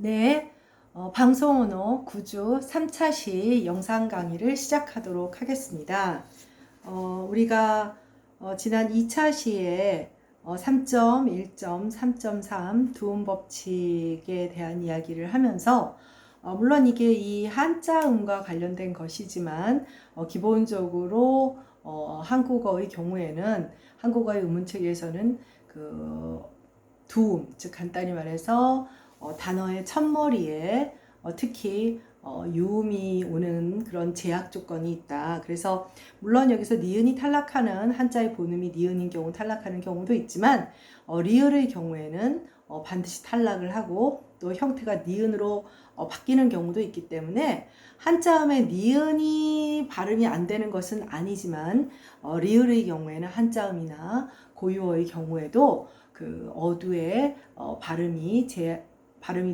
네, 방송 언어 구조 3차 시 영상 강의를 시작하도록 하겠습니다. 우리가 지난 2차 시에 3.1점, 3.3 두음 법칙에 대한 이야기를 하면서 물론 이게 이 한자음과 관련된 것이지만 기본적으로 한국어의 경우에는 한국어의 의문체계에서는 그 두음, 즉 간단히 말해서 단어의 첫머리에 특히 유음이 오는 그런 제약 조건이 있다. 그래서 물론 여기서 니은이 탈락하는 한자의 본음이 니은인 경우 탈락하는 경우도 있지만 리을의 경우에는 반드시 탈락을 하고 또 형태가 니은으로 바뀌는 경우도 있기 때문에 한자음의 니은이 발음이 안 되는 것은 아니지만 리을의 경우에는 한자음이나 고유어의 경우에도 그 어두의 발음이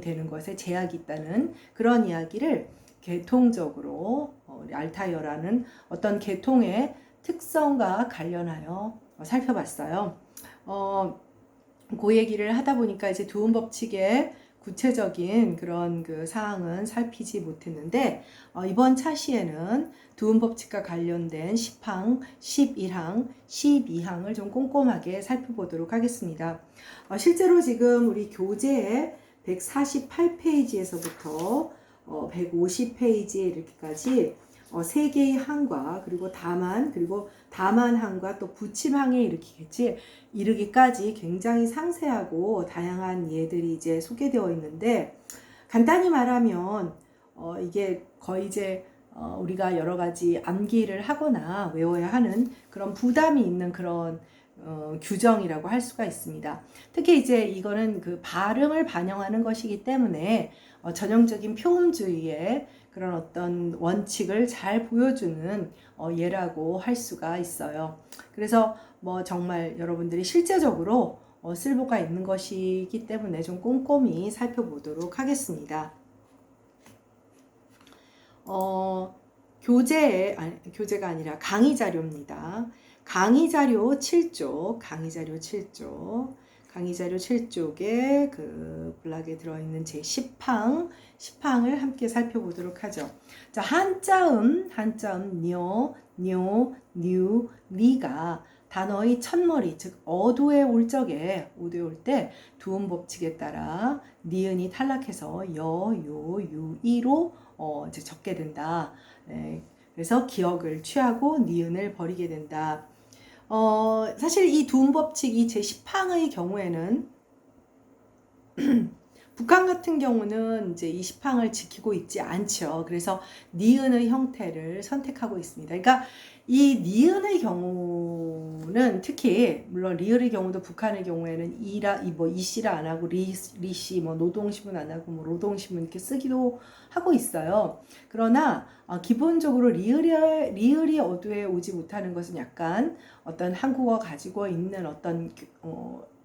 되는 것에 제약이 있다는 그런 이야기를 계통적으로 알타이어라는 어떤 계통의 특성과 관련하여 살펴봤어요. 그 얘기를 하다 보니까 이제 두음 법칙의 구체적인 그런 그 사항은 살피지 못했는데 이번 차시에는 두음 법칙과 관련된 10항, 11항, 12항을 좀 꼼꼼하게 살펴보도록 하겠습니다. 실제로 지금 우리 교재에 148페이지에서부터 150페이지에 이렇게까지 3개의 항과 그리고 다만항과 또 부침항에 이르기까지 굉장히 상세하고 다양한 예들이 이제 소개되어 있는데, 간단히 말하면 이게 거의 이제 우리가 여러 가지 암기를 하거나 외워야 하는 그런 부담이 있는 그런 규정이라고 할 수가 있습니다. 특히 이제 이거는 그 발음을 반영하는 것이기 때문에 전형적인 표음주의의 그런 어떤 원칙을 잘 보여주는 예라고 할 수가 있어요. 그래서 뭐 정말 여러분들이 실제적으로 쓸모가 있는 것이기 때문에 좀 꼼꼼히 살펴보도록 하겠습니다. 교재가 아니라 강의 자료입니다. 강의 자료 7쪽, 강의 자료 7쪽에 그 블락에 들어있는 제 10항을 함께 살펴보도록 하죠. 자, 한자음, 뇨, 뉴, 니가 단어의 첫머리, 즉 어도에 올 때 두음 법칙에 따라 니은이 탈락해서 여, 요, 유, 이로 이제 적게 된다. 네, 그래서 기억을 취하고 니은을 버리게 된다. 사실 이 두음 법칙이 제 10항의 경우에는 북한 같은 경우는 이제 이 10항을 지키고 있지 않죠. 그래서 니은의 형태를 선택하고 있습니다. 그러니까 이 니은의 경우는 특히 물론 리을의 경우도 북한의 경우에는 이씨라 안 하고 리씨 노동시문 안 하고 노동시문 이렇게 쓰기도 하고 있어요. 그러나 기본적으로 리을이 어두에 오지 못하는 것은 약간 어떤 한국어 가지고 있는 어떤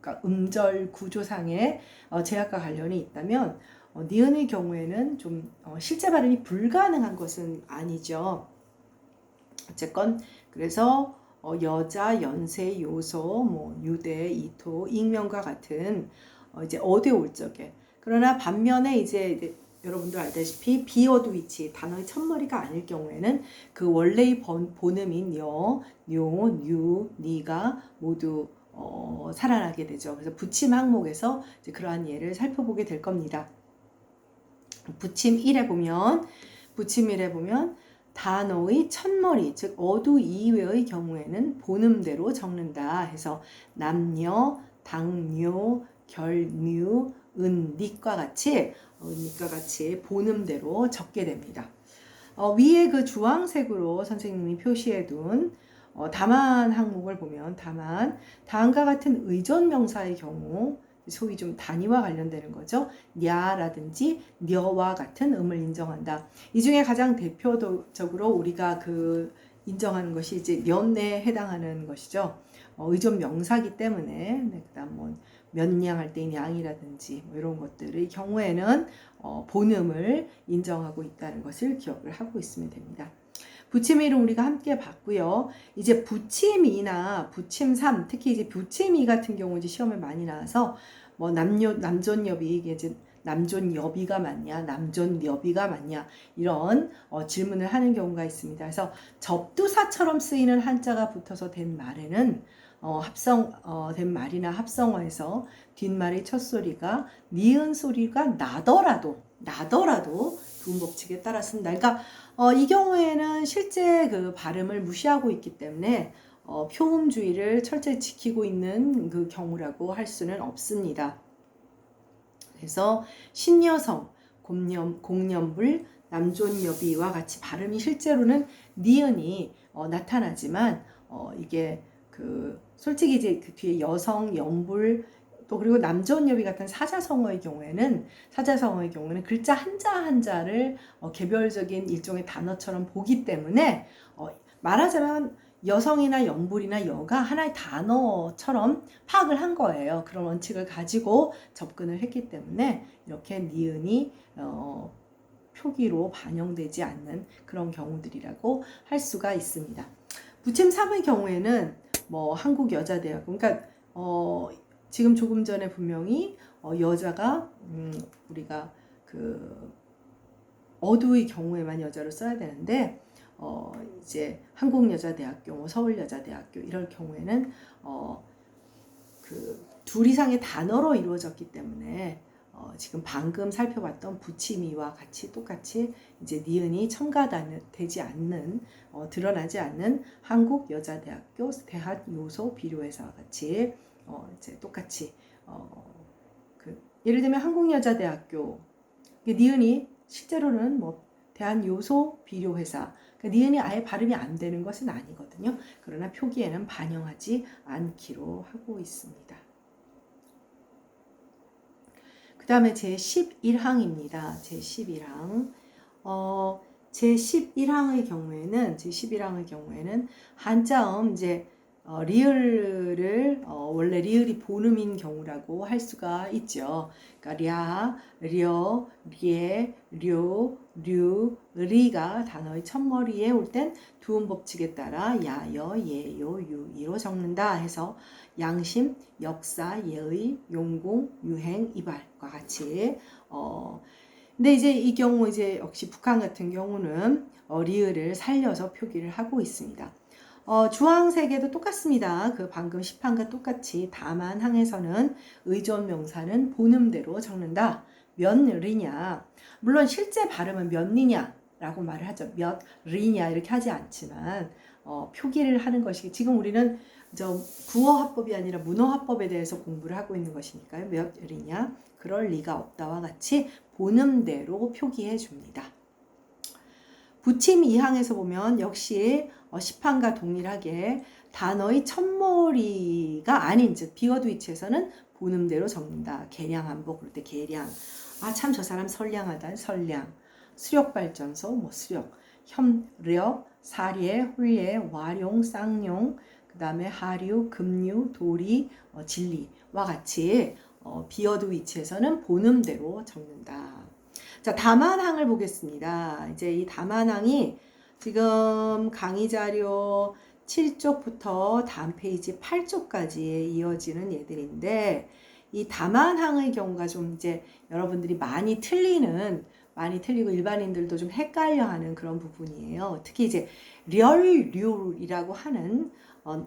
그러니까 음절 구조상의 제약과 관련이 있다면 니은의 경우에는 좀 실제 발음이 불가능한 것은 아니죠. 어쨌건 그래서 여자, 연세, 요소, 유대, 이토, 익명과 같은 이제 어두에 올 적에, 그러나 반면에 이제 여러분들 알다시피 비어두 위치 단어의 첫머리가 아닐 경우에는 그 원래의 본음인 여, 뇨, 뉴, 니가 모두 살아나게 되죠. 그래서 부침 항목에서 이제 그러한 예를 살펴보게 될 겁니다. 부침 1에 보면 단어의 첫머리, 즉 어두 이외의 경우에는 본음대로 적는다 해서 남녀, 당뇨, 결류, 은닉과 같이 본음대로 적게 됩니다. 위에 그 주황색으로 선생님이 표시해둔 다만 항목을 보면 다음과 같은 의존명사의 경우 소위 좀 단위와 관련되는 거죠. 냐라든지 녀와 같은 음을 인정한다. 이 중에 가장 대표적으로 우리가 그 인정하는 것이 이제 년에 해당하는 것이죠. 의존 명사기 때문에 그다음 면량할 때인 양이라든지 이런 것들의 경우에는 본음을 인정하고 있다는 것을 기억을 하고 있으면 됩니다. 부침이를 우리가 함께 봤고요. 이제 부침이나 부침삼, 특히 이제 부침이 같은 경우 이제 시험에 많이 나와서 남존여비, 이게 이제 남존여비가 맞냐, 남존여비가 맞냐 이런 질문을 하는 경우가 있습니다. 그래서 접두사처럼 쓰이는 한자가 붙어서 된 말에는 합성된 말이나 합성어에서 뒷말의 첫 소리가 니은 소리가 나더라도 두음법칙에 따라 쓴다. 그러니까 이 경우에는 실제 그 발음을 무시하고 있기 때문에 표음주의를 철저히 지키고 있는 그 경우라고 할 수는 없습니다. 그래서 신여성, 공년불, 남존여비와 같이 발음이 실제로는 니은이 나타나지만 이게 솔직히 이제 그 뒤에 여성, 연불 또 그리고 남존여비 같은 사자성어의 경우에는 글자 한자 한자를 개별적인 일종의 단어처럼 보기 때문에 말하자면 여성이나 연불이나 여가 하나의 단어처럼 파악을 한 거예요. 그런 원칙을 가지고 접근을 했기 때문에 이렇게 니은이 표기로 반영되지 않는 그런 경우들이라고 할 수가 있습니다. 부침 3의 경우에는 한국여자대학, 그러니까 지금 조금 전에 분명히 여자가 우리가 그 어두의 경우에만 여자로 써야 되는데 이제 한국여자대학교, 서울여자대학교 이럴 경우에는 그 둘 이상의 단어로 이루어졌기 때문에 지금 방금 살펴봤던 부치미와 똑같이 이제 니은이 첨가되지 않는 드러나지 않는 한국여자대학교 대한 요소 비료회사와 같이 이제 똑같이 예를 들면 한국여자대학교 니은이 실제로는 대한 요소 비료회사 니은이 아예 발음이 안 되는 것은 아니거든요. 그러나 표기에는 반영하지 않기로 하고 있습니다. 그 다음에 제11항입니다. 제11항. 제11항의 경우에는 한자음 이제 리을을 원래 리을이 본음인 경우라고 할 수가 있죠. 그러니까 랴, 려, 리에, 료, 류, 리가 단어의 첫머리에 올 땐 두음 법칙에 따라 야, 여, 예, 요, 유, 이로 적는다 해서 양심, 역사, 예의, 용공, 유행, 이발과 같이 근데 이제 이 경우 이제 역시 북한 같은 경우는 리을을 살려서 표기를 하고 있습니다. 주황색에도 똑같습니다. 그 방금 시판과 똑같이 다만 항에서는 의존 명사는 본음대로 적는다. 몇 리냐. 물론 실제 발음은 몇 리냐라고 말을 하죠. 몇 리냐 이렇게 하지 않지만 표기를 하는 것이 지금 우리는 구어화법이 아니라 문어화법에 대해서 공부를 하고 있는 것이니까요. 몇 리냐. 그럴 리가 없다와 같이 본음대로 표기해 줍니다. 부침 2항에서 보면 역시 시판과 동일하게 단어의 첫머리가 아닌 즉 비어두 위치에서는 본음대로 적는다. 계량한복 그럴 때 계량. 참 저 사람 선량하다. 선량. 수력발전소 수력. 협력, 사례, 훈례, 와룡, 쌍용 그 다음에 하류, 급류, 도리, 진리와 같이 비어두 위치에서는 본음대로 적는다. 자, 다만항을 보겠습니다. 이제 이 다만항이 지금 강의 자료 7쪽부터 다음 페이지 8쪽까지 이어지는 예들인데 이 다만항의 경우가 좀 이제 여러분들이 많이 틀리고 일반인들도 좀 헷갈려하는 그런 부분이에요. 특히 이제 렬률이라고 하는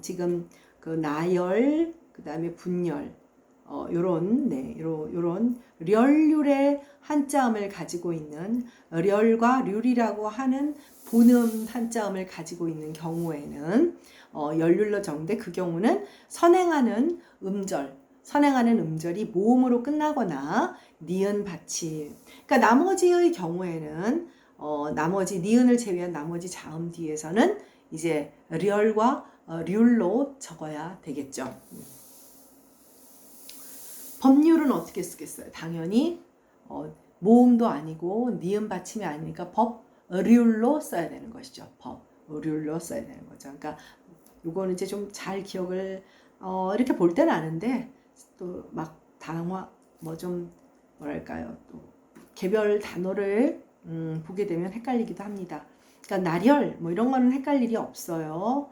지금 그 나열 그 다음에 분열 요런 렬률의 한자음을 가지고 있는 렬과 률이라고 하는 본음 한자음을 가지고 있는 경우에는 열률로 적는데 그 경우는 선행하는 음절이 모음으로 끝나거나 니은 받침. 그러니까 나머지의 경우에는 나머지 니은을 제외한 나머지 자음 뒤에서는 이제 렬과 률로 적어야 되겠죠. 법률은 어떻게 쓰겠어요? 당연히 모음도 아니고 니은 받침이 아니니까 법률로 써야 되는 것이죠. 법률로 써야 되는 거죠. 그러니까 요거는 이제 좀 잘 기억을 이렇게 볼 때는 아는데 또 막 단어 좀 뭐랄까요? 또 개별 단어를 보게 되면 헷갈리기도 합니다. 그러니까 나열 이런 거는 헷갈릴 일이 없어요.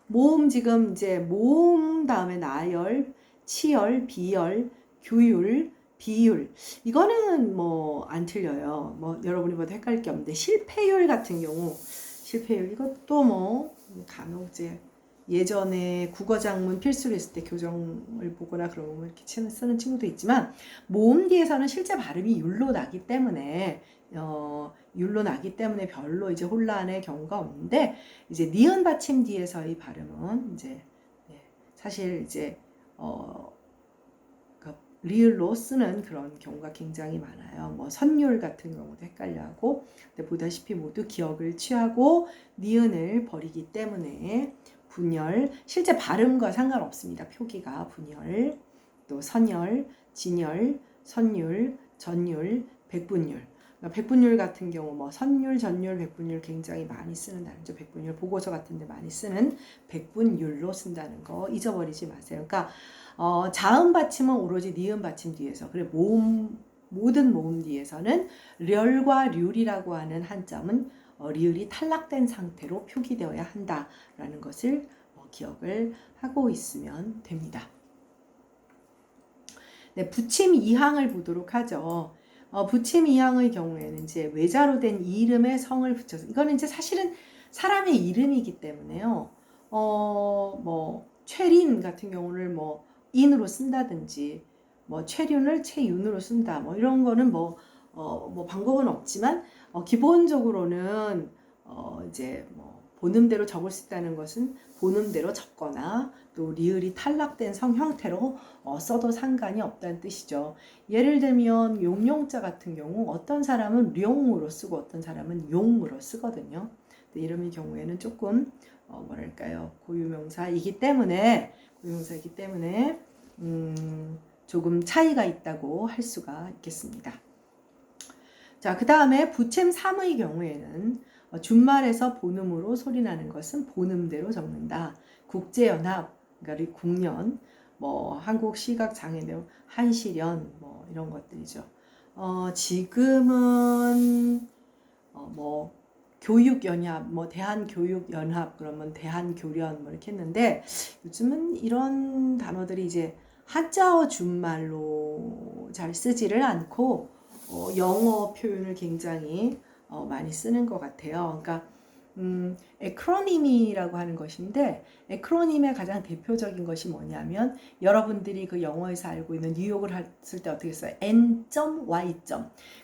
모음 지금 이제 모음 다음에 나열 치열, 비열, 규율, 비율. 이거는 뭐 안 틀려요. 뭐 여러분이 봐도 헷갈릴 게 없는데 실패율 같은 경우 실패율 이것도 뭐 간혹 이제 예전에 국어장문 필수로 했을 때 교정을 보거나 그러면 이렇게 쓰는 친구도 있지만 모음 뒤에서는 실제 발음이 율로 나기 때문에 율로 나기 때문에 별로 이제 혼란의 경우가 없는데 이제 니은 받침 뒤에서의 발음은 이제 사실 이제 리을로 쓰는 그런 경우가 굉장히 많아요. 뭐 선율 같은 경우도 헷갈려하고, 근데 보다시피 모두 기억을 취하고 니은을 버리기 때문에 분열, 실제 발음과 상관없습니다. 표기가 분열, 또 선열, 진열, 선율, 전율, 백분율. 백분율 같은 경우 뭐 선율, 전율, 백분율 굉장히 많이 쓰는 단어죠. 백분율 보고서 같은 데 많이 쓰는 백분율로 쓴다는 거 잊어버리지 마세요. 그러니까 자음 받침은 오로지 니은 받침 뒤에서, 그래 모든 모음 뒤에서는 렬과 률이라고 하는 한자음은 리을이 탈락된 상태로 표기되어야 한다라는 것을 기억을 하고 있으면 됩니다. 네, 부침 이항을 보도록 하죠. 부침 이항의 경우에는 이제 외자로 된 이름에 성을 붙여서, 이거는 이제 사실은 사람의 이름이기 때문에요. 뭐 최린 같은 경우를 뭐 인으로 쓴다든지, 뭐 최륜을 최윤으로 쓴다, 뭐 이런 거는 뭐 방법은 없지만 기본적으로는 이제 뭐 본음대로 적을 수 있다는 것은 본음대로 적거나 또 리을이 탈락된 성 형태로 써도 상관이 없다는 뜻이죠. 예를 들면 용용자 같은 경우 어떤 사람은 룡으로 쓰고 어떤 사람은 용으로 쓰거든요. 이름의 경우에는 조금 뭐랄까요, 고유명사이기 때문에 조금 차이가 있다고 할 수가 있겠습니다. 자, 그 다음에 부침 3의 경우에는 준말에서 본음으로 소리나는 것은 본음대로 적는다. 국제연합, 그러니까 국연, 뭐 한국시각장애인 한시련, 뭐 이런 것들이죠. 지금은 뭐 교육연합, 뭐 대한교육연합, 그러면 대한교련 뭐 이렇게 했는데 요즘은 이런 단어들이 이제 한자어 준말로 잘 쓰지를 않고 영어 표현을 굉장히 많이 쓰는 것 같아요. 그러니까 에크로님이라고 하는 것인데, 에크로님의 가장 대표적인 것이 뭐냐면 여러분들이 그 영어에서 알고 있는 뉴욕을 했을 때 어떻게 써요? N.Y.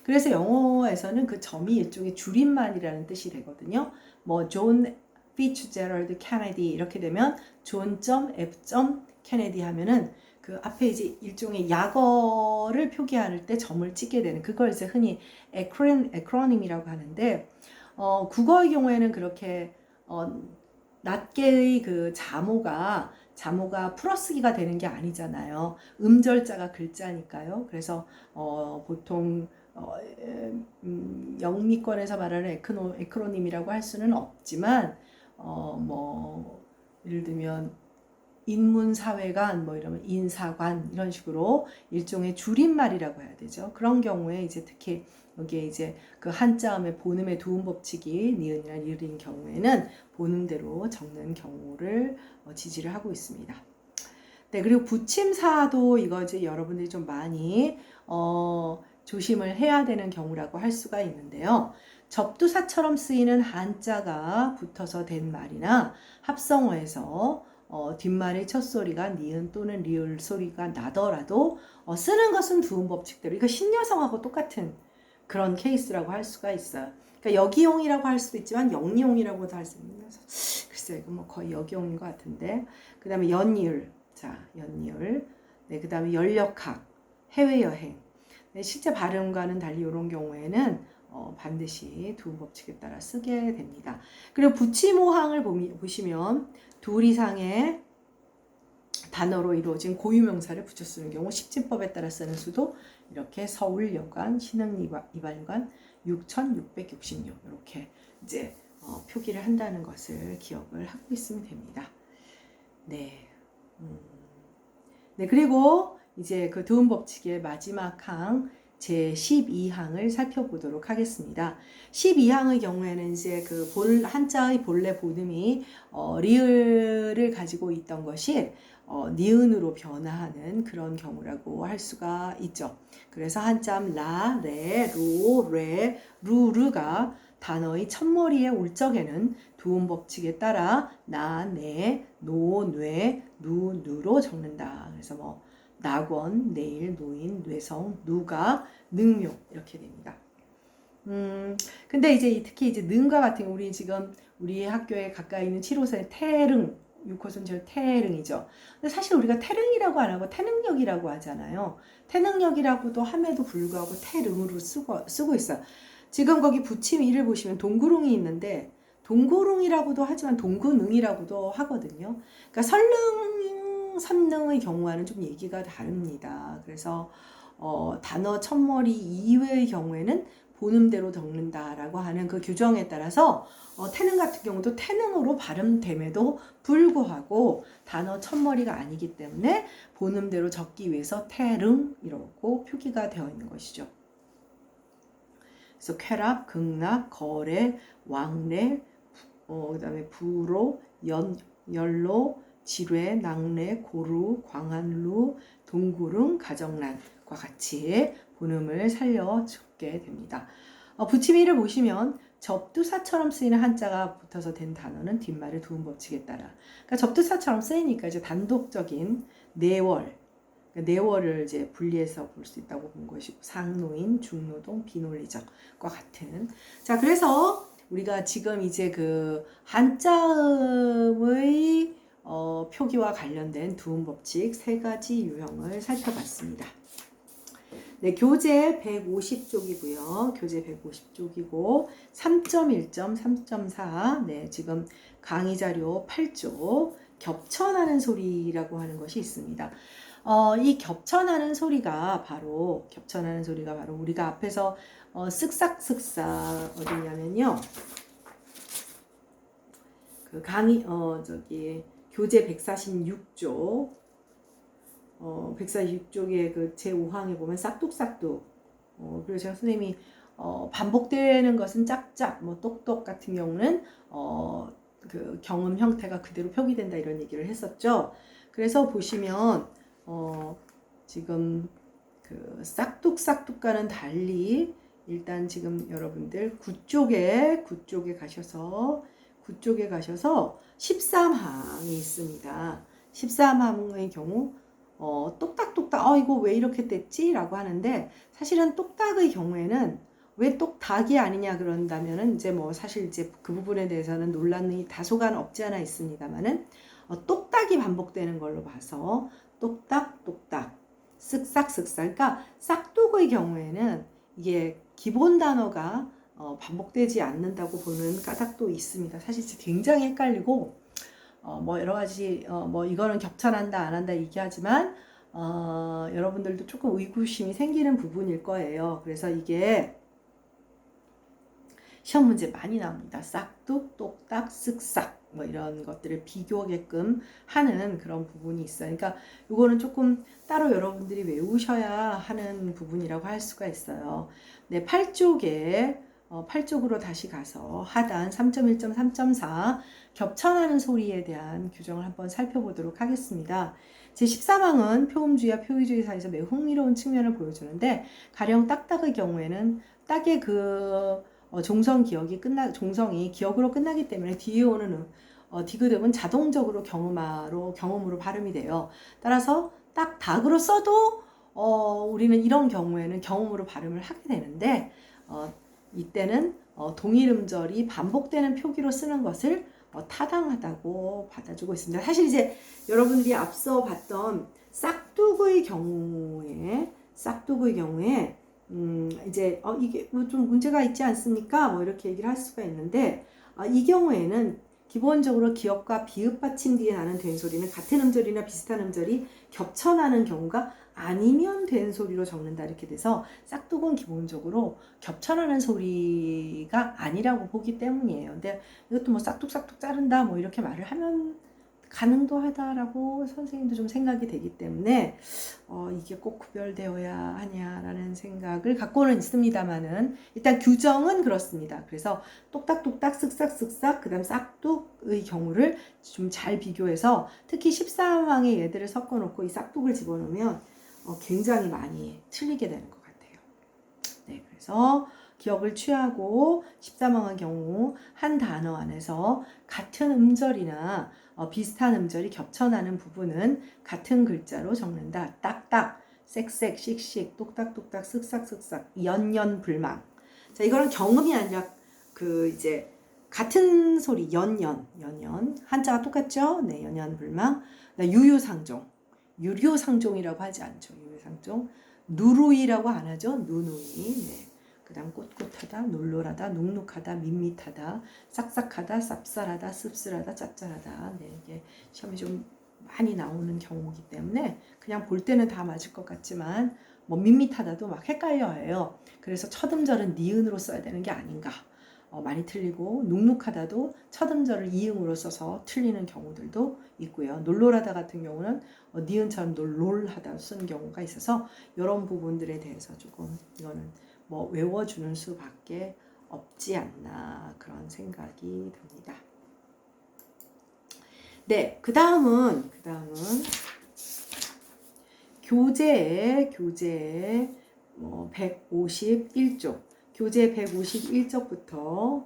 그래서 영어에서는 그 점이 일종의 줄임말이라는 뜻이 되거든요. 뭐 존 피츠제럴드 케네디 이렇게 되면 존 F. 케네디 하면은 그 앞에 이제 일종의 약어를 표기할 때 점을 찍게 되는, 그걸 이제 흔히 에크로님이라고 하는데, 국어의 경우에는 그렇게 낱개의 그 자모가 풀어쓰기가 되는 게 아니잖아요. 음절자가 글자니까요. 그래서 보통 영미권에서 말하는 에크로님이라고 할 수는 없지만 뭐 예를 들면 인문사회관 뭐 이러면 인사관 이런 식으로 일종의 줄임말이라고 해야 되죠. 그런 경우에 이제 특히 여기에 이제 그 한자음의 본음의 두음 법칙이 니은이나 리을인 경우에는 본음대로 적는 경우를 지지를 하고 있습니다. 네, 그리고 부침사도 이거 이제 여러분들이 좀 많이 조심을 해야 되는 경우라고 할 수가 있는데요. 접두사처럼 쓰이는 한자가 붙어서 된 말이나 합성어에서 뒷말의 첫 소리가 니은 또는 리을 소리가 나더라도 쓰는 것은 두음 법칙대로, 이거 신여성하고 똑같은 그런 케이스라고 할 수가 있어요. 그러니까 여기용이라고 할 수도 있지만 영리용이라고도 할 수 있는, 글쎄요, 이거 뭐 거의 여기용인 것 같은데. 그 다음에 연이을, 자, 연이을. 네, 그 다음에 연력학, 해외여행. 네, 실제 발음과는 달리 이런 경우에는 반드시 두음 법칙에 따라 쓰게 됩니다. 그리고 부치모항을 보시면 둘 이상의 단어로 이루어진 고유명사를 붙여 쓰는 경우 십진법에 따라 쓰는 수도 이렇게 서울여관, 신흥이발관 6666 이렇게 이제 표기를 한다는 것을 기억을 하고 있으면 됩니다. 네. 네, 그리고 이제 그 두음 법칙의 마지막 항 제 12항을 살펴보도록 하겠습니다. 12항의 경우에는 이제 그 한자의 본래 본음이 리을을 가지고 있던 것이 니은으로 변화하는 그런 경우라고 할 수가 있죠. 그래서 한자음 라, 레, 로, 레, 루, 르가 단어의 첫머리에 올 적에는 두음 법칙에 따라 나, 네, 노, 뇌, 누, 누로 적는다. 그래서 뭐 낙원, 내일, 노인, 뇌성, 누가, 능묘 이렇게 됩니다. 근데 이제 특히 이제 능과 같은 경우 우리 지금 우리 학교에 가까이 있는 7호선의 태릉 6호선 저 태릉이죠. 근데 사실 우리가 태릉이라고 안 하고 태능역이라고 하잖아요. 태능역이라고도 함에도 불구하고 태릉으로 쓰고 있어요. 지금 거기 부침 1을 보시면 동구릉이 있는데 동구릉이라고도 하지만 동구능이라고도 하거든요. 그러니까 설릉, 선릉의 경우와는 좀 얘기가 다릅니다. 그래서 단어 첫머리 이외의 경우에는 본음대로 적는다라고 하는 그 규정에 따라서 태능 같은 경우도 태능으로 발음됨에도 불구하고 단어 첫머리가 아니기 때문에 본음대로 적기 위해서 태릉이라고 표기가 되어 있는 것이죠. 그래서 쾌락, 극락, 거래, 왕래, 그다음에 부로, 연로, 지뢰, 낙래, 고루, 광안루, 동구릉, 가정란과 같이 본음을 살려 적게 됩니다. 부침이를 보시면 접두사처럼 쓰이는 한자가 붙어서 된 단어는 뒷말의 두음 법칙에 따라. 그러니까 접두사처럼 쓰이니까 이제 단독적인 내월, 그러니까 내월을 이제 분리해서 볼 수 있다고 본 것이고 상노인, 중노동, 비논리적과 같은. 자, 그래서 우리가 지금 이제 그 한자음의 표기와 관련된 두음 법칙 세 가지 유형을 살펴봤습니다. 네, 교재 150쪽이고요. 교재 150쪽이고 3.1점, 3.4. 네, 지금 강의 자료 8쪽 겹쳐나는 소리라고 하는 것이 있습니다. 이 겹쳐나는 소리가 바로 우리가 앞에서 쓱싹쓱싹 어디냐면요. 그 강의 교재 146쪽 146쪽에 그 제5항에 보면 싹둑싹둑 그리고 제가 선생님이 반복되는 것은 짭짭 뭐 똑똑 같은 경우는 그 경음 형태가 그대로 표기된다 이런 얘기를 했었죠. 그래서 보시면 지금 그 싹둑싹둑과는 달리 일단 지금 여러분들 9쪽에 가셔서 13항이 있습니다. 13항의 경우 똑딱똑딱 이거 왜 이렇게 됐지? 라고 하는데 사실은 똑딱의 경우에는 왜 똑딱이 아니냐 그런다면은 이제 뭐 사실 이제 그 부분에 대해서는 논란이 다소간 없지 않아 있습니다만은 똑딱이 반복되는 걸로 봐서 똑딱똑딱 쓱싹쓱싹 그러니까 싹둑의 경우에는 이게 기본 단어가 반복되지 않는다고 보는 까닭도 있습니다. 사실 굉장히 헷갈리고 뭐 여러 가지 뭐 이거는 겹쳐난다 안 한다 얘기하지만 여러분들도 조금 의구심이 생기는 부분일 거예요. 그래서 이게 시험 문제 많이 나옵니다. 싹둑, 똑딱, 쓱싹 뭐 이런 것들을 비교하게끔 하는 그런 부분이 있어요. 그러니까 이거는 조금 따로 여러분들이 외우셔야 하는 부분이라고 할 수가 있어요. 네, 8쪽으로 다시 가서 하단 3.1점, 3.4 겹쳐나는 소리에 대한 규정을 한번 살펴보도록 하겠습니다. 제13항은 표음주의와 표의주의 사이에서 매우 흥미로운 측면을 보여주는데 가령 딱딱의 경우에는 딱의 그 종성이 기억으로 끝나기 때문에 뒤에 오는 디귿음은 자동적으로 경음으로 발음이 돼요. 따라서 딱 닭으로 써도 우리는 이런 경우에는 경음으로 발음을 하게 되는데 이때는 동일 음절이 반복되는 표기로 쓰는 것을 타당하다고 받아주고 있습니다. 사실 이제 여러분들이 앞서 봤던 싹둑의 경우에 이제 이게 뭐 좀 문제가 있지 않습니까? 뭐 이렇게 얘기를 할 수가 있는데 이 경우에는 기본적으로 기역과 비읍 받침 뒤에 나는 된소리는 같은 음절이나 비슷한 음절이 겹쳐나는 경우가 아니면 된소리로 적는다 이렇게 돼서 싹둑은 기본적으로 겹쳐나는 소리가 아니라고 보기 때문이에요. 근데 이것도 뭐 싹둑싹둑 자른다 뭐 이렇게 말을 하면 가능도 하다라고 선생님도 좀 생각이 되기 때문에 이게 꼭 구별되어야 하냐라는 생각을 갖고는 있습니다만은 일단 규정은 그렇습니다. 그래서 똑딱똑딱 쓱싹쓱싹 그다음 싹둑의 경우를 좀 잘 비교해서 특히 14왕의 얘들을 섞어놓고 이 싹둑을 집어넣으면 굉장히 많이 틀리게 되는 것 같아요. 네, 그래서 기억을 취하고 13왕의 경우 한 단어 안에서 같은 음절이나 비슷한 음절이 겹쳐나는 부분은 같은 글자로 적는다. 딱딱, 쌕쌕, 씩씩, 똑딱똑딱, 쓱싹쓱싹, 연연불망. 자, 이거는 경음이 아니라 이제 같은 소리 연연 한자가 똑같죠? 네, 연연불망. 유유상종, 유료상종이라고 하지 않죠. 유유상종. 누루이라고 안 하죠. 누누이. 네. 그 다음 꼿꼿하다, 놀놀하다, 눅눅하다, 밋밋하다, 싹싹하다, 쌉쌀하다, 씁쓸하다, 짭짤하다. 네, 이게 시험에 좀 많이 나오는 경우이기 때문에 그냥 볼 때는 다 맞을 것 같지만 뭐 밋밋하다도 막 헷갈려해요. 그래서 첫 음절은 니은으로 써야 되는 게 아닌가. 많이 틀리고 눅눅하다도 첫 음절을 이응으로 써서 틀리는 경우들도 있고요. 놀놀하다 같은 경우는 니은처럼 놀놀하다 쓰는 경우가 있어서 이런 부분들에 대해서 조금 이거는 뭐 외워주는 수밖에 없지 않나 그런 생각이 듭니다. 네, 그 다음은 교재에 151쪽 교재 151쪽부터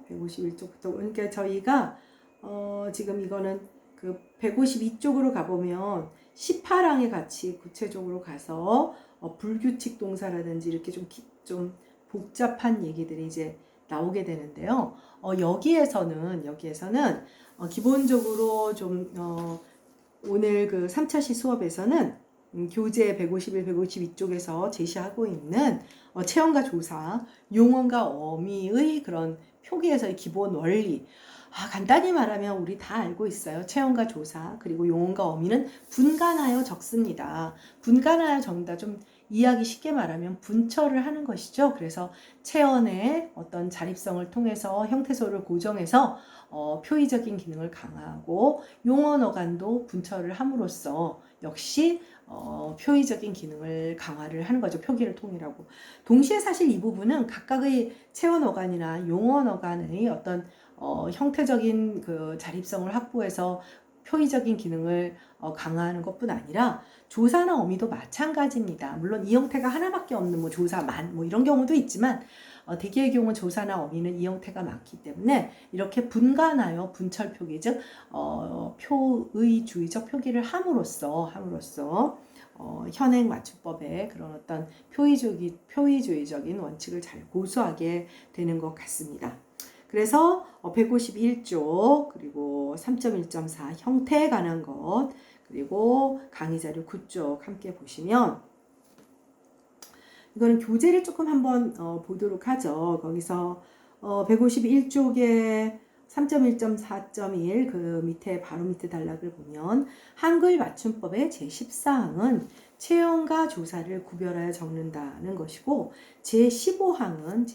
그러니까 저희가 지금 이거는 그 152쪽으로 가보면 18항에 같이 구체적으로 가서 불규칙 동사라든지 이렇게 좀 복잡한 얘기들이 이제 나오게 되는데요. 여기에서는 기본적으로 좀 오늘 그 3차시 수업에서는 교재 151, 152쪽에서 제시하고 있는 체험과 조사, 용언과 어미의 그런 표기에서의 기본 원리. 간단히 말하면 우리 다 알고 있어요. 체험과 조사 그리고 용언과 어미는 분간하여 적습니다. 분간하여 적는다. 좀 이해하기 쉽게 말하면 분철을 하는 것이죠. 그래서 체언의 어떤 자립성을 통해서 형태소를 고정해서 표의적인 기능을 강화하고 용언 어간도 분철을 함으로써 역시 표의적인 기능을 강화를 하는 거죠. 표기를 통일하고. 동시에 사실 이 부분은 각각의 체언 어간이나 용언 어간의 어떤 형태적인 그 자립성을 확보해서 표의적인 기능을 강화하는 것뿐 아니라 조사나 어미도 마찬가지입니다. 물론 이 형태가 하나밖에 없는 뭐 조사만 뭐 이런 경우도 있지만 대개의 경우 조사나 어미는 이 형태가 많기 때문에 이렇게 분간하여 분철 표기 즉 표의주의적 표기를 함으로써 현행 맞춤법의 그런 어떤 표의주의적인 원칙을 잘 고수하게 되는 것 같습니다. 그래서 151쪽 그리고 3.1.4 형태에 관한 것 그리고 강의 자료 9쪽 함께 보시면 이거는 교재를 조금 한번 보도록 하죠. 거기서 151쪽에 3.1.4.1 그 밑에 바로 밑에 단락을 보면 한글 맞춤법의 제14항은 체험과 조사를 구별하여 적는다는 것이고 제15항은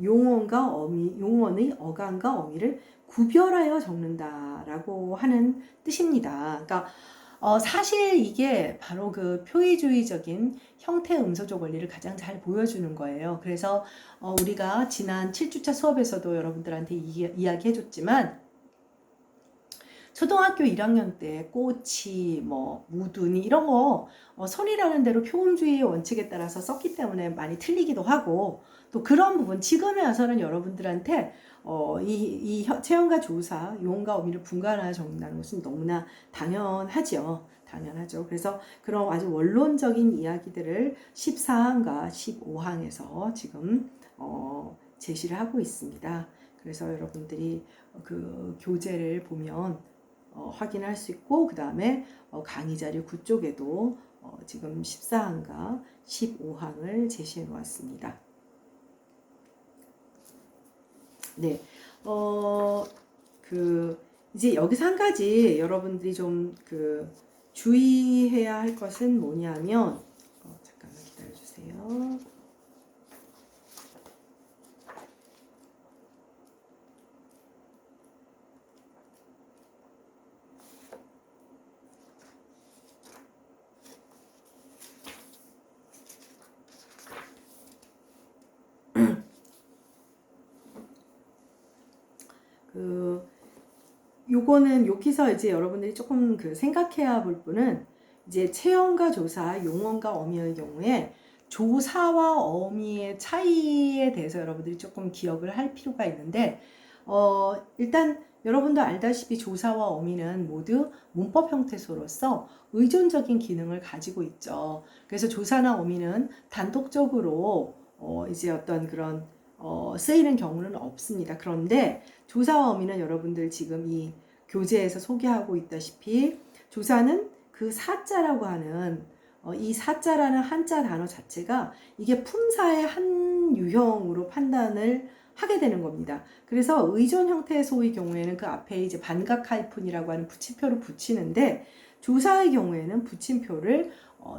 용언의 어간과 어미를 구별하여 적는다라고 하는 뜻입니다. 그러니까 사실 이게 바로 그 표의주의적인 형태 음소적 원리를 가장 잘 보여주는 거예요. 그래서 우리가 지난 7주차 수업에서도 여러분들한테 이야기해줬지만 초등학교 1학년 때 꼬치, 뭐 무둔이 이런 거 손이라는 대로 표음주의의 원칙에 따라서 썼기 때문에 많이 틀리기도 하고 또 그런 부분 지금에 와서는 여러분들한테 이 체험과 조사, 용언과 어미를 분간하여 적는다는 것은 너무나 당연하죠. 그래서 그런 아주 원론적인 이야기들을 14항과 15항에서 지금 제시를 하고 있습니다. 그래서 여러분들이 그 교재를 보면 확인할 수 있고 그 다음에 강의 자료 9쪽에도 지금 14항과 15항을 제시해 놓았습니다. 네, 이제 여기서 한 가지 여러분들이 좀 주의해야 할 것은 뭐냐면 잠깐만 기다려주세요. 요거는 여기서 이제 여러분들이 조금 그 생각해야 볼 분은 이제 체형과 조사, 용언과 어미의 경우에 조사와 어미의 차이에 대해서 여러분들이 조금 기억을 할 필요가 있는데, 일단 여러분도 알다시피 조사와 어미는 모두 문법 형태소로서 의존적인 기능을 가지고 있죠. 그래서 조사나 어미는 단독적으로 이제 어떤 그런 쓰이는 경우는 없습니다. 그런데 조사와 어미는 여러분들 지금 이 교재에서 소개하고 있다시피 조사는 그 사자라고 하는 이 사자라는 한자 단어 자체가 이게 품사의 한 유형으로 판단을 하게 되는 겁니다. 그래서 의존 형태의 소의 경우에는 그 앞에 이제 반각 하이픈이라고 하는 붙임표를 붙이는데 조사의 경우에는 붙임표를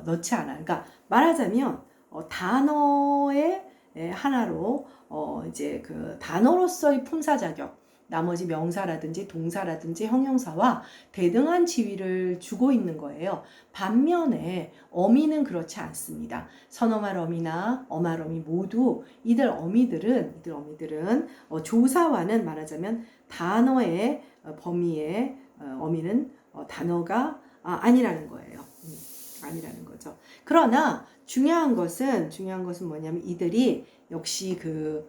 넣지 않아요. 그러니까 말하자면 단어의 하나로 이제 그 단어로서의 품사 자격, 나머지 명사라든지 동사라든지 형용사와 대등한 지위를 주고 있는 거예요. 반면에 어미는 그렇지 않습니다. 선어말 어미나 어말 어미 모두 이들 어미들은 조사와는 말하자면 단어의 범위의 어미는 단어가 아니라는 거예요. 아니라는 거죠. 그러나 중요한 것은 뭐냐면 이들이 역시 그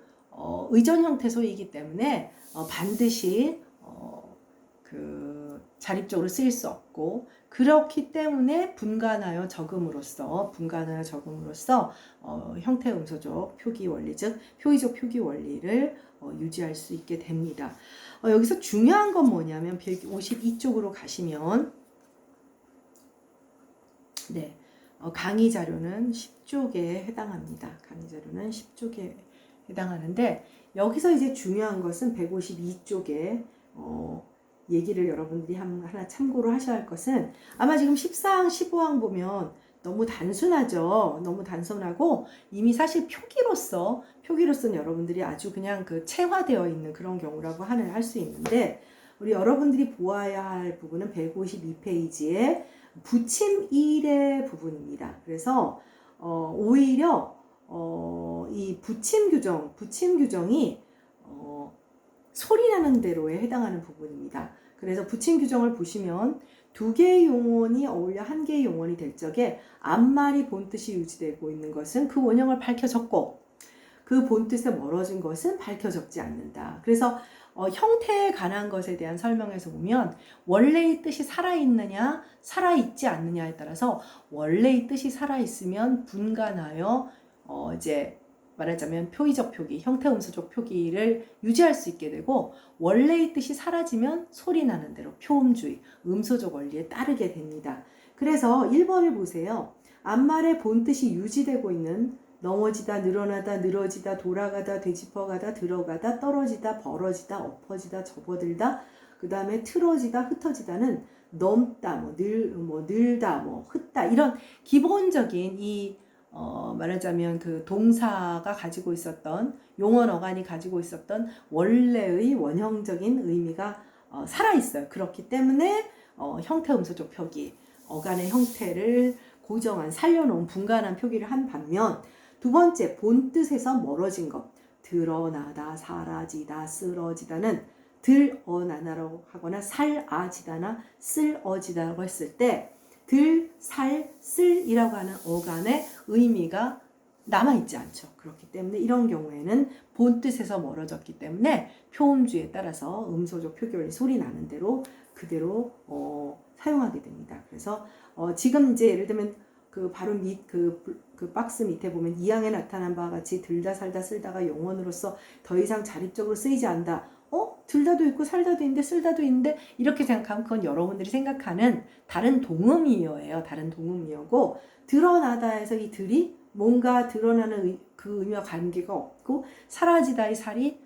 의존 형태소이기 때문에 반드시 그 자립적으로 쓰일 수 없고, 그렇기 때문에 분간하여 적음으로써 형태 음소적 표기 원리, 즉 표의적 표기 원리를 유지할 수 있게 됩니다. 여기서 중요한 건 뭐냐면 152쪽으로 가시면 네, 강의 자료는 10쪽에 해당합니다. 강의 자료는 10쪽에 해당하는데, 여기서 이제 중요한 것은 152쪽에 얘기를 여러분들이 하나 참고로 하셔야 할 것은, 아마 지금 14항, 15항 보면 너무 단순하죠. 너무 단순하고 이미 사실 표기로서는 여러분들이 아주 그냥 그 체화되어 있는 그런 경우라고 할 수 있는데, 우리 여러분들이 보아야 할 부분은 152페이지에 붙임 1의 부분입니다. 그래서 오히려 이 붙임 규정이 소리 나는 대로에 해당하는 부분입니다. 그래서 붙임 규정을 보시면 두 개의 용언이 어울려 한 개의 용언이 될 적에 앞말이 본뜻이 유지되고 있는 것은 그 원형을 밝혀 적고, 그 본뜻에 멀어진 것은 밝혀 적지 않는다. 그래서 형태에 관한 것에 대한 설명에서 보면 원래의 뜻이 살아있느냐 살아있지 않느냐에 따라서, 원래의 뜻이 살아있으면 분간하여 이제 말하자면 표의적 표기, 형태 음수적 표기를 유지할 수 있게 되고, 원래의 뜻이 사라지면 소리 나는 대로 표음주의, 음소적 원리에 따르게 됩니다. 그래서 1번을 보세요. 앞말의 본뜻이 유지되고 있는 넘어지다, 늘어나다, 늘어지다, 돌아가다, 되짚어가다, 들어가다, 떨어지다, 벌어지다, 엎어지다, 접어들다, 그 다음에 틀어지다, 흩어지다는 넘다, 늘다, 흩다, 이런 기본적인 이 말하자면 그 동사가 가지고 있었던, 용언 어간이 가지고 있었던 원래의 원형적인 의미가 살아있어요. 그렇기 때문에 형태 음소적 표기, 어간의 형태를 고정한, 살려놓은, 분간한 표기를 한 반면, 두 번째, 본뜻에서 멀어진 것, 드러나다, 사라지다, 쓰러지다는 들어나다라고 하거나 살아지다나 쓸어지다라고 했을 때 들, 살, 쓸이라고 하는 어간의 의미가 남아있지 않죠. 그렇기 때문에 이런 경우에는 본뜻에서 멀어졌기 때문에 표음주에 따라서 음소적 표기원리 소리 나는 대로 그대로 사용하게 됩니다. 그래서 지금 이제 예를 들면 그 바로 그 박스 밑에 보면 2항에 나타난 바와 같이 들다, 살다, 쓸다가 용언으로서 더 이상 자립적으로 쓰이지 않는다. 들다도 있고 살다도 있는데 쓸다도 있는데, 이렇게 생각하면 그건 여러분들이 생각하는 다른 동음이어예요. 다른 동음이어고, 드러나다에서 이 들이 뭔가 드러나는 그 의미와 관계가 없고, 사라지다의 살이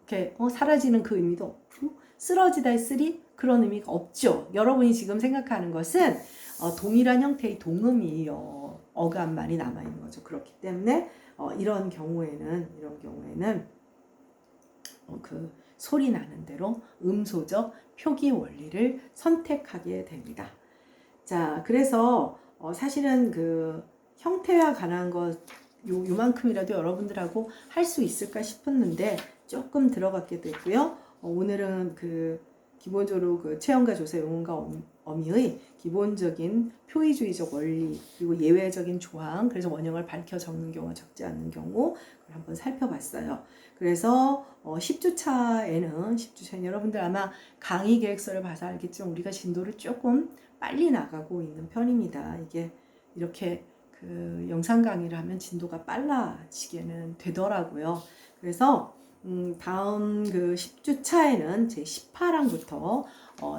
이렇게 사라지는 그 의미도 없고, 쓰러지다의 쓸이 그런 의미가 없죠. 여러분이 지금 생각하는 것은 동일한 형태의 동음이에요. 어감만이 남아있는 거죠. 그렇기 때문에 이런 경우에는 그 소리 나는 대로 음소적 표기 원리를 선택하게 됩니다. 자, 그래서 사실은 그 형태와 관한 것 요만큼이라도 여러분들하고 할 수 있을까 싶었는데 조금 들어갔게 됐고요. 오늘은 그 기본적으로 그 체험과 조사 용언과 어미의 기본적인 표의주의적 원리 그리고 예외적인 조항 그래서 원형을 밝혀 적는 경우가 적지 않는 경우 그걸 한번 살펴봤어요. 그래서 10주차에는 여러분들 아마 강의 계획서를 봐서 알겠지만 우리가 진도를 조금 빨리 나가고 있는 편입니다. 이게 이렇게 그 영상 강의를 하면 진도가 빨라지게는 되더라고요. 그래서 다음 그 10주차에는 제 18항부터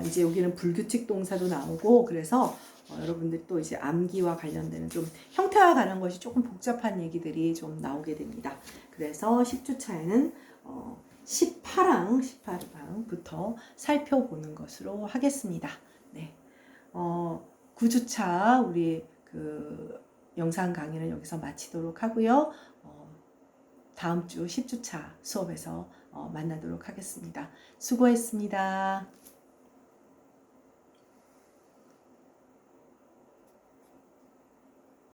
이제 여기는 불규칙 동사도 나오고 그래서 여러분들 또 이제 암기와 관련되는 좀 형태와 관한 것이 조금 복잡한 얘기들이 좀 나오게 됩니다. 그래서 10주차에는 18항부터 살펴보는 것으로 하겠습니다. 네. 9주차 우리 그 영상 강의는 여기서 마치도록 하고요. 다음 주 10주차 수업에서 만나도록 하겠습니다. 수고했습니다.